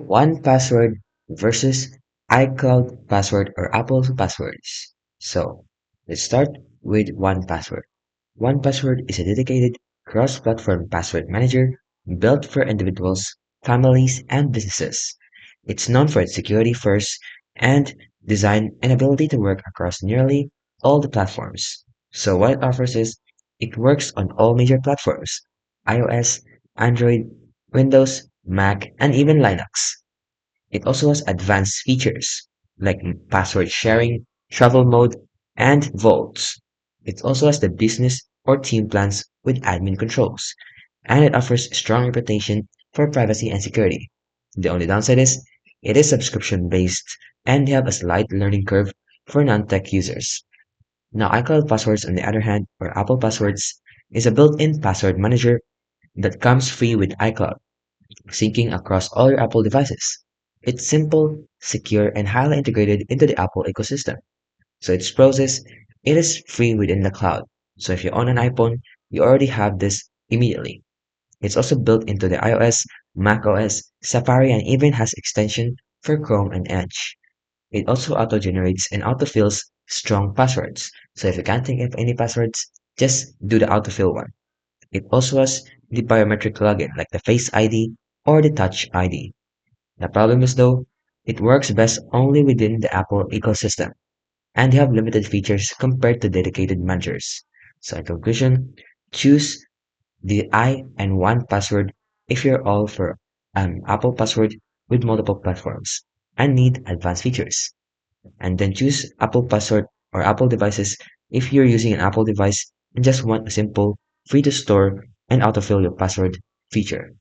1Password versus iCloud password or Apple passwords. So let's start with 1Password. 1Password is a dedicated cross-platform password manager built for individuals, families, and businesses. It's known for its security first and design and ability to work across nearly all the platforms. So what it offers is it works on all major platforms: iOS, Android, Windows, Mac, and even Linux. It also has advanced features like password sharing, travel mode, and vaults. It also has the business or team plans with admin controls, and it offers a strong reputation for privacy and security. The only downside is it is subscription based and they have a slight learning curve for non-tech users. Now, iCloud Passwords, on the other hand, or Apple Passwords, is a built-in password manager that comes free with iCloud, syncing across all your Apple devices. It's simple, secure, and highly integrated into the Apple ecosystem. So its pros is it is free within the cloud. So if you own an iPhone, you already have this immediately. It's also built into the iOS, macOS, Safari, and even has extension for Chrome and Edge. It also auto-generates and autofills strong passwords. So if you can't think of any passwords, just do the autofill one. It also has the biometric login like the Face ID or the Touch ID. The problem is though, it works best only within the Apple ecosystem, and they have limited features compared to dedicated managers. So in conclusion, choose the I and 1Password if you're all for an Apple password with multiple platforms and need advanced features. And then choose Apple password or Apple devices if you're using an Apple device and just want a simple, free to store and autofill your password feature.